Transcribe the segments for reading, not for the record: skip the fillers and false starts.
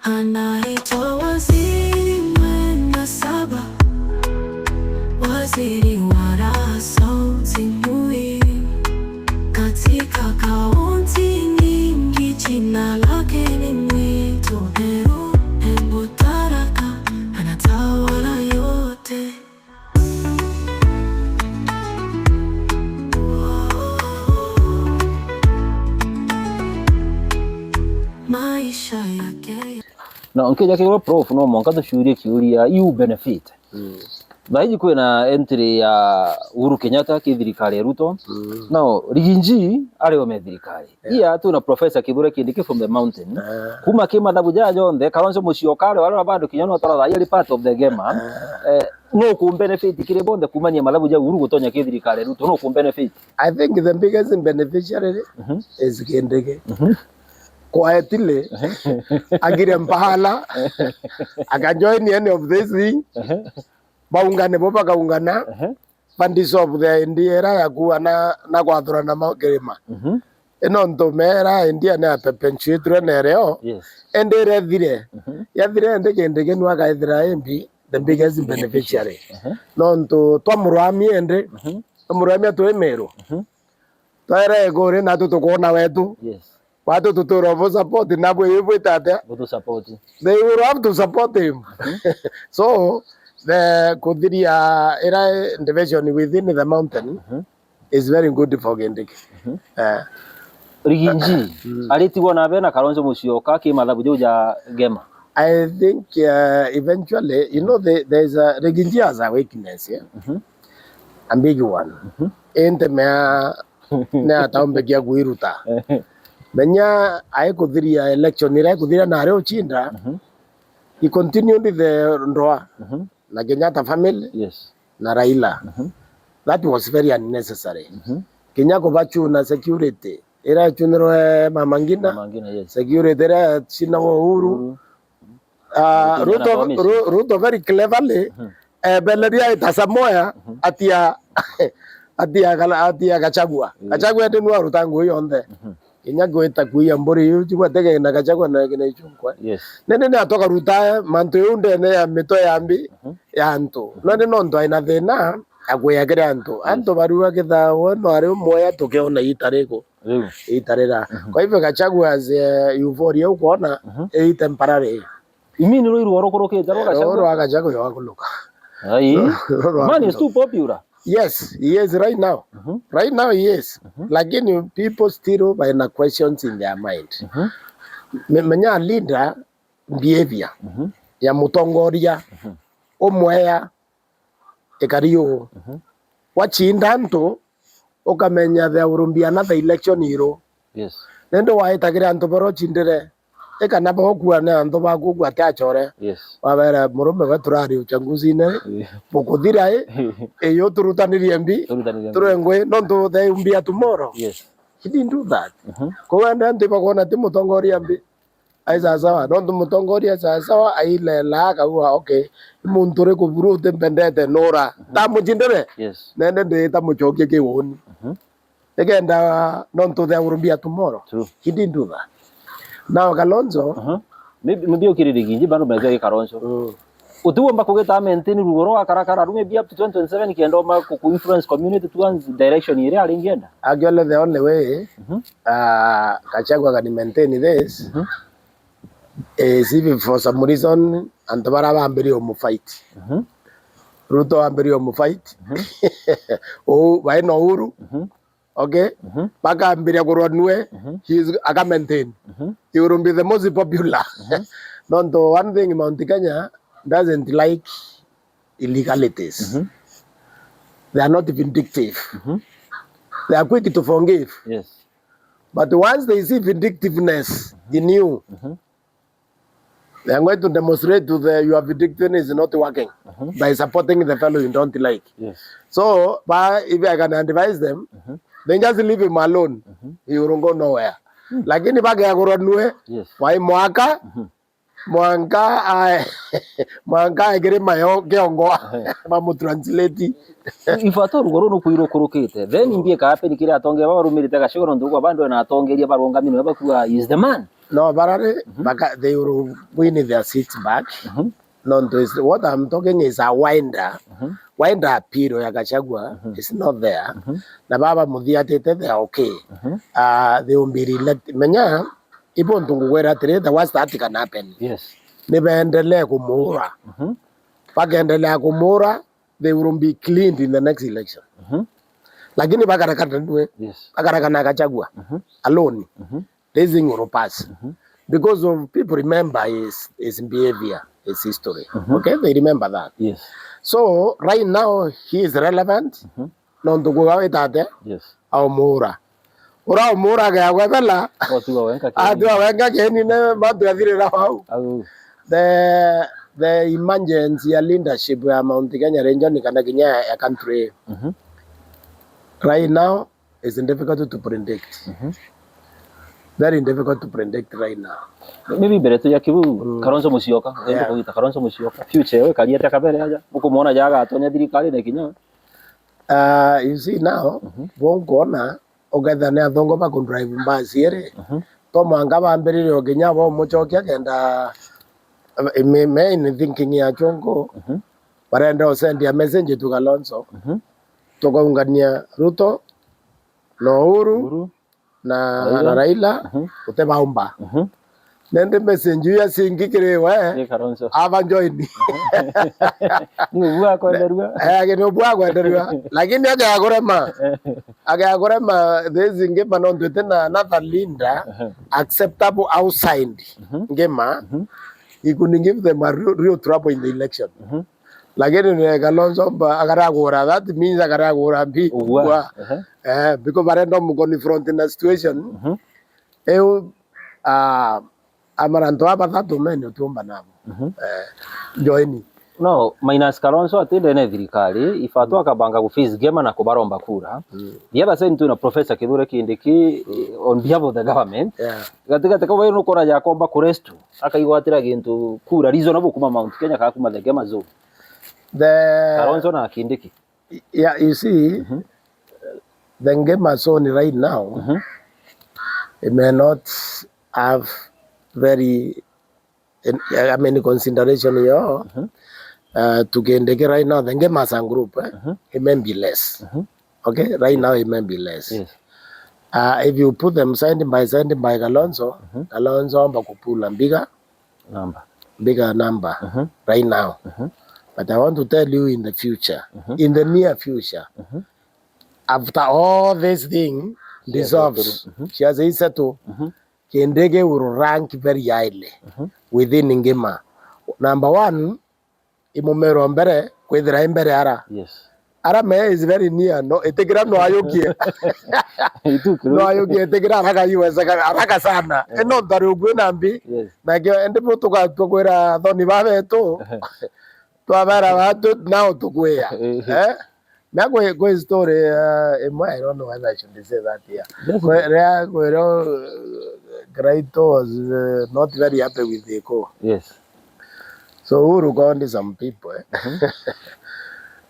anaitwa Waziri Mwenda Saba, waziri wa raha sauti muhimu katika kaunti nyingi. Jina lake ni Mwito Embu Tharaka, anatawala yote. Maisha yake na nkija kigoro prof no monka tushurie kiuria you benefit baiji kwina entry ya Uhuru Kenyatta ki thirikari ya Ruto no Riginji ari o me thirikari iya tu na professor Kithure Kindiki from the mountain kuma kima thabu jajo nthe Kalonzo Musyoka wala bado kinyano tara ya part of the game no ku benefit kire bonde kumania malabu ja Uhuru gutonya ki thirikari ya Ruto no ku benefit. I think the biggest beneficiary is Kindiki. Quietly agire mpahala akajoin any of this thing baungane boba kaungana pandisolve the indiera ya kuwa na kwathura na magerema eno ntomera india na perpetuate nereo endere thire ya thire ndege nwa kaithira MP the biggest beneficiary no nto twamurami ende twamurami to emero tare gore na tukona wetu watu tutoro support na bwe hivyo tata to support they will have to support him so the kudhiria era division within the mountain is very good for Kindiki. Riginji alitiwa na bena Kalonzo Musyoka ki mathabu joja gema. I think eventually you know there's a Riginji has a weakness here a big one ente mea na taumbekia kuiruta menya ai kudhiria election ira kudhiria na reo chinda he continued the ndoa na Kenyatta family na Raila that was very unnecessary Kenyako bachu na security ira chunero Mama Ngina security ira china Uhuru Ruto very cleverly beleria itasamoya atia Gachagua ndio rutangu yonde Kenyago itakuia mbori yuko tege na Gachagua na kina chunkwa nene atoka ruta manto yunde ne ya mito yambi ya anto none nondo aina thina agwe agere anto barua kitha wono ari moya tukiona itareko itarera kwa hivyo Gachagua as euphoria ukona temporary imini ro rokoroke Gachagua yakuluka ai man is too popular. Yes, he is right now. Right now he is. Lakini people still have questions in their mind. Menya leader behavior ya mutongoria omweya ekario wachinda nto okamenya the urumbia another election hero. Nendo waitagira nto boro chindire ekana bokwa na nto baku atachore wabera murume baturari uchaguzi ne bokuthira eyo turutanirie mbi turengwe nonto they umbia tomorrow. He didn't do that. Kwa ndio bakona timu tongoria mbi aiza sawa nonto mutongoria sawa aile la kawa okay muntu re kuburu tempendete nora tamujindere nende de tamuchoke ke woni egenda nonto they urumbia tomorrow. He didn't do that. Now Kalonzo maybe ukiri Riginji bano meze Kalonzo utuwa mbako geta maintain rugoro akarakara rume be up to 2027 kiendo ma ku influence community towards direction ire alingenda actually the only way Gachagua can maintain this is if for some reason antobara bambiri omu fight Ruto ambiri omu fight oh by no Uhuru okay baka ambiri kurwanwe he is aka maintain he will be the most popular no one thing Mount Kenya doesn't like illegalities. They are not vindictive. They are quick to forgive. But once they see vindictiveness in you, they are going to demonstrate to your vindictiveness is not working by supporting the fellow you don't like. So, if I can advise them, then just leave him alone. He will go nowhere. Lakini baka ya kuronwe, wa mwaka, mwanga egere mayo kiongo mamu translate ifato rugoro no kuiro kurukite then imbie ka happen kire atonge barumirite gashoro ndugo bandu na atongeria baronga mino bakuwa is the man no barare baka they will win their seats back. No, what I'm talking is a winder. Winder Piro ya Gachagua is not there. Na baba muthiatete they are okay. They will be elected. Menya ipo ntungwera tire the worst that can happen. Yes. Nibaendelea kumura. Pakaendelea kumura, they will be cleaned in the next election. Lakini bakarakata ndwe. Yes. Bakarakana Gachagua alone. This thing will pass. Because of people remember his behavior, his history. Okay, they remember that. Yes. So right now he is relevant. Non to go away tate. Yes. Aumura. Ora umura ga webela. Otuwa wenka. Adwa wenka keni ne madu adire rawa. The emergency leadership ya Mount Kenya Ranger ni kana Kenya ya country. Right now is difficult to predict. Very difficult to predict right now. Maybe bereto ya kibu Kalonzo Musyoka, ndio kuita Kalonzo Musyoka. Future we kali ya kabere aja. Uko muona jaga atonya thirikari na Kenya. You see now, wongona ogetha ne athongo ba ku drive mbasi ere. To mwanga bambirire Kenya bo muchokia kenda me in thinking ya chongo. Barenda osendia message to Kalonzo. Tukaungania Ruto na Uhuru na Raila utebaumba nende message ya singikire we aba join ni bua kwenderua no bua kwenderua lakini agagorema this ngema no ndete na Nathalinda acceptable outside ngema he could give them a real trouble in the election. Lakini ni Kalonzo agaragura, that means agaragura mbi because barendo mu confront in a situation amaranto abatatu menyo tumba nabo joini no minus Kalonzo atende ne thirikari ifatu akabanga ku face game na kubaromba kura the other side tuna Professor Kithure Kindiki on behalf of the government gatika takawa no kora ya komba kurestu akaigwatira gintu kura reasonable kuma Mount Kenya ka kuma the game zone Kalonzo na Kindiki. Yeah, you see, the Ngema zone right now, it may not have very many consideration here. To Kindiki right now, the Ngema group, it may be less. Okay, right now it may be less. Yes. If you put them side by Kalonzo, Kalonzo bakupula bigger number right now. But I want to tell you in the future, in the near future, after all this thing dissolves, she has said to Kindiki will rank very highly within Ngema. Number one, imumero mbere kwethira mbere ara. Yes. Ara me is very near. No, etegira no ayokie. No ayokie etegira haraka yuweza haraka sana. Eno ndari ugwe nambi. Na kyo ndipo tukwera thoni babetu. Twabara watu nao tukwea. Na kwa story I don't know whether I should say that here. Kraito was not very happy with the co. Yes. So Uhuru called some people.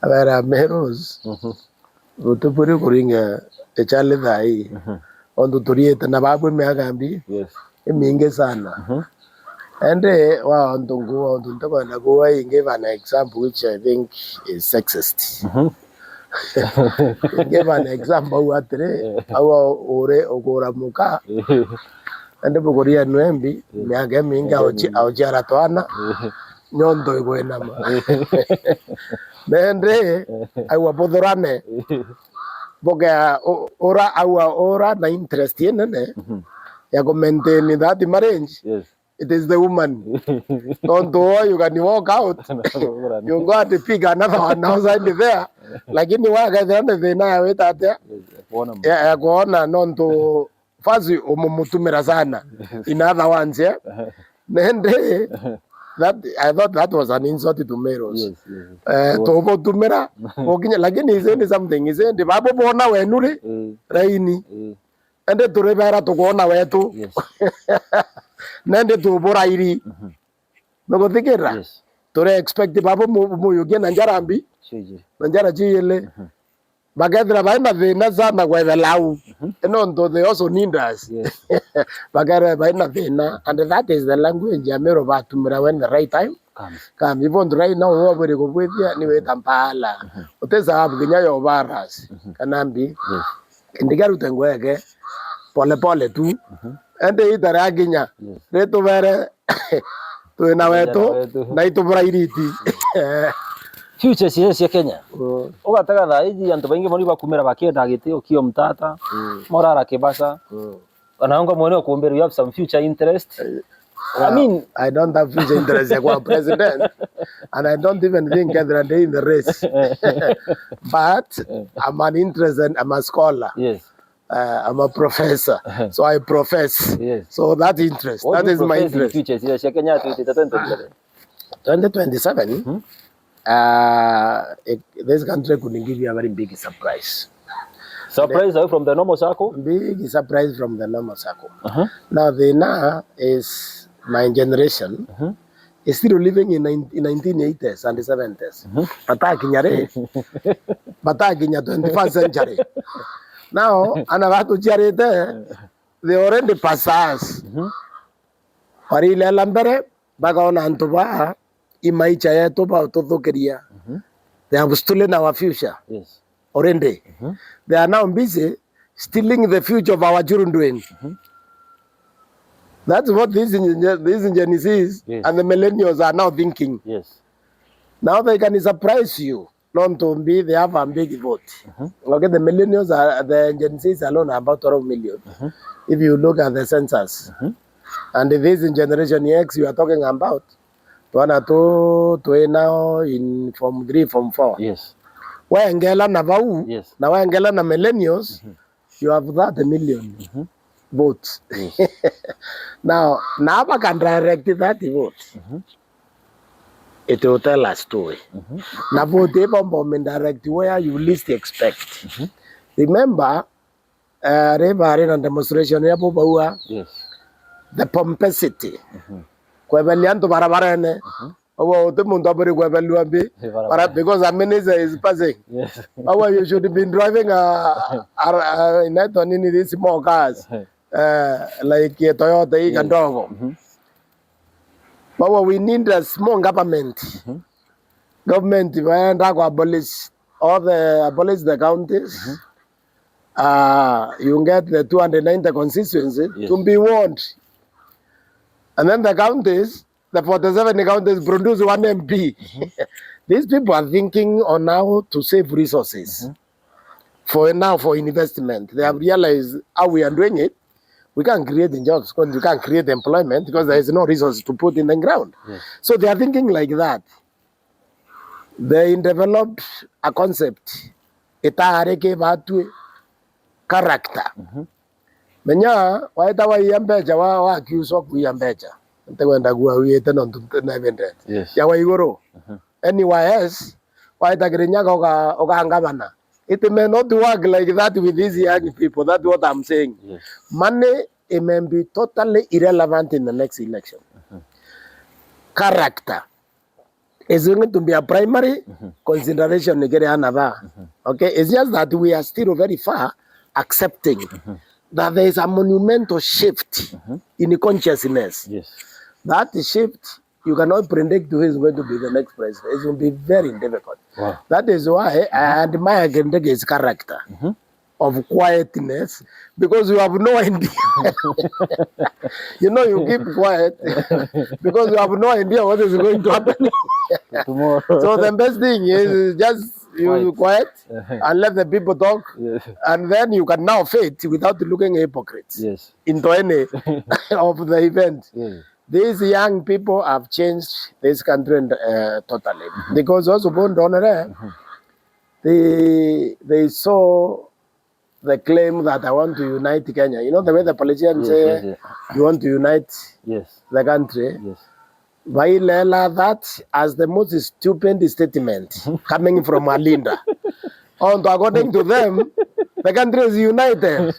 Abara meros. Utupuri kuringa echale dai. Ondu turieta na babu meagambi. Yes. Mingi sana. And he gave an example which I think is sexist. He gave an example what ore ogora muka and the Bogoria Nwembi miage minga ojara toana nyondo igwena ma mende aiwa bodorane boga ora ora na interest yenene ya go maintain that marriage. Yes. It is the woman. Don't do you can walk out. You got to pick another one outside there. Like in the work at the end of the night, wait out there. Yeah, go on and on to Fazi Umutumira sana. In other ones, yeah. Then that I thought that was an insult to Meros. Yes, yes. To Tumera, like he's saying something. He said, the Babu Bona Wenuri, Rainy. And the Turibera to go on away too. Nende to Borairi. Megothikira. Yes. Tore expect babo muyugie na njarambi. Chiji. Na njara chiyele. Bagethra baina thina sana gwethelau. No ndo they also need us. Yes. Bagara baina thina, and that is the language Amero batumira when the right time come. Even right now we are go with ya ni we Kampala. Uteza abu kinya yo baras. Kanambi. Ndigaru tengwege pole pole tu. Ende itara kinya. Reto vere tu na wetu na itubura iriti. Future cia Kenya. Ugataga tha iji antu baingi mori bakumira bakienda gitio kio mtata. Morara kibasa. Anaonga mwene kuombera you have some future interest. I mean, I don't have future interest as a president, and I don't even think that I'm in the race. But I'm an interest and I'm a scholar. Yes. I'm a professor, so I profess. Yes. So that interest, what that is my interest. Future cia Kenya 2027. 2027, this country could give you a very big surprise. Surprise away from the normal circle? Big surprise from the normal circle. Now, the now is my generation is still living in 1980s and 70s. Attacking 21st century. Now, they already pass us. Parile lambere, bagaona antuba, imaicha yetu ba utodokeria. They have stolen our future. Yes. Already. They are now busy stealing the future of our children doing. That's what these Gen Z's and the millennials are now thinking. Yes. Now they can surprise you. Not to be, they have a big vote. Okay, the millennials are, the Gen Z's alone are about 12 million. If you look at the census. And this in Generation X you are talking about, 1 or 2 now in Form 3, Form 4. Yes. Waengela na vau, yes. Na waengela na millennials, you have that a million votes. Yes. Now, Nava can direct that vote. It will tell a story. Na vote bomb direct where you least expect. Remember, Reva and demonstration yes. The pomposity. Kwebelianto barabarane. Because Ameneza is passing. Yes. You should be driving in these small cars like Toyota and Dogo. But we need a small government. Government abolish the counties. You get the 290 constituencies to be warned. And then the counties, the 47 counties produce 1 MP. These people are thinking on how to save resources for investment. They have realized how we are doing it. We can't create jobs because we can't create employment because there is no resources to put in the ground. Yes. So they are thinking like that. They developed a concept. Character. Menya waita wa yambeja wa accuse wa kuyambeja. Ntekwenda kuwa uyete no ntubende. Yes. Ya wa igoro. NYS waita girinyaka okangabana. It may not work like that with these young people. That's what I'm saying. Yes. Money, it may be totally irrelevant in the next election. Character is going to be a primary consideration. Okay, it's just that we are still very far accepting that there is a monumental shift in the consciousness. Yes. That shift, you cannot predict who is going to be the next president. It will be very difficult. Wow. That is why I admire Gendege's character of quietness, because you have no idea. You keep quiet because you have no idea what is going to happen tomorrow. So the best thing is just you quiet and let the people talk, and then you can now fit without looking hypocrites into any of the event. These young people have changed this country totally, because also they saw the claim that I want to unite Kenya. You know the way the politicians say you want to unite the country. Vailela that as the most stupid statement coming from Alinda. And according to them, The country is united.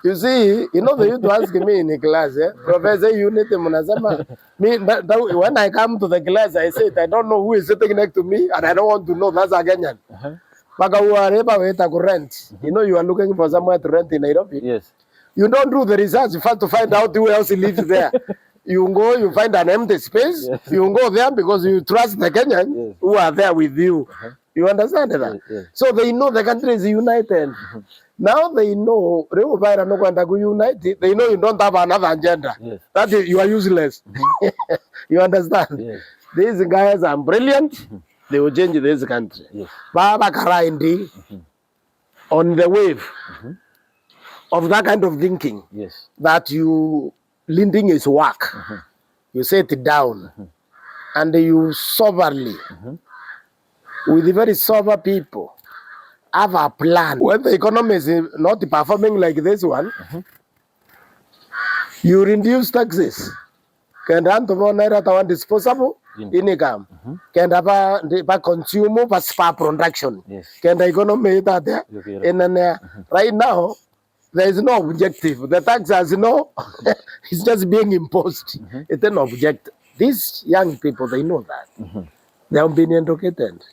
You see, you know, they used to ask me in class, Professor Unity Munazama. When I come to the class, I said, I don't know who is sitting next to me, and I don't want to know. That's a Kenyan. Rent. You know, you are looking for somewhere to rent in Nairobi. Yes. You don't do the research first to find out who else lives there. You go, you find an empty space. Yes. You go there because you trust the Kenyans who are there with you. You understand that? Yes. So they know the country is united. Now they know they know you don't have another agenda. Yes. That is, you are useless. You understand? Yes. These guys are brilliant. They will change this country. Yes. Baba Karaindi on the wave of that kind of thinking. Yes. That you lending is work. You set it down and you soberly with very sober people have a plan. When the economy is not performing like this one, you reduce taxes. Can have disposable income. Can have consumer per production. Can the economy that there? Right now, there is no objective. The tax has no, it's just being imposed. It's an objective. These young people, they know that. They have been educated.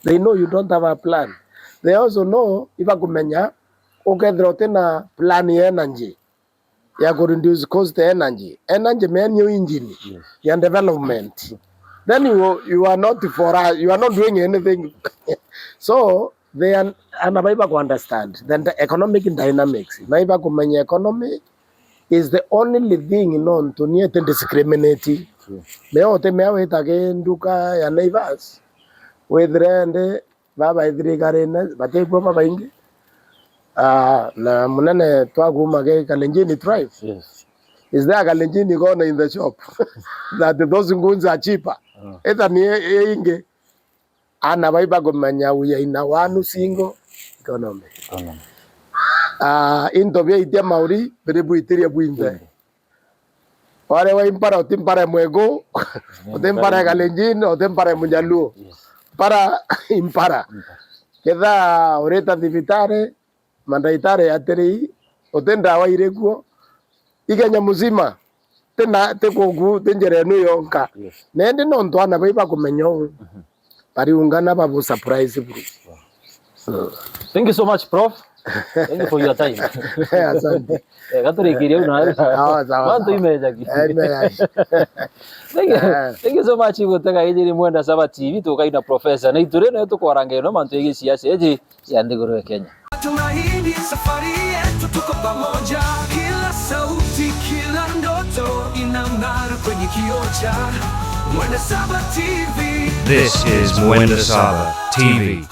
They know you don't have a plan. They also know if I kumenya, okay, there a plan energy. You are going to reduce cost energy. Energy means new engine, your development. Then you are not you are not doing anything. So they are unable to understand. Then the economic dynamics. Naiba kumenya economy is the only thing known to near discriminating. Leo temewe tage nduka ya Naivas. Wedrende baba idrigarene batekwa baba ingi. Na munene twaguma ke Kalenjini tribe. Yes. Is there Kalenjini corner in the shop that those nguns are cheaper? Either ni inge ana baiba kumenya uya ina wanu single economy. Into bia itia mauri berebu itiria buimbe. Wale wa impara otimpara mwego, otimpara Kalenjin, otimpara Munjaluo. Para impara. Keda oreta divitare, mandaitare ateri, otenda wa irekuo. Iganya muzima. Tena tekogu tenjere no yonka. Nende no ntwana baiba kumenyo. Pari ungana babu surprise bro. Thank you so much, Prof. Thank you for your time. Asante. Thank you so much gutega ijiri Mwenda Saba TV tukaina professor na iture na tukwaranga no mantu igi siasa eji ya ndigoro Kenya. Tunahidi safari yetu tuko pamoja, kila sauti kila ndoto inang'ara kwenye kioo cha Mwenda Saba TV. This is Mwenda Saba TV.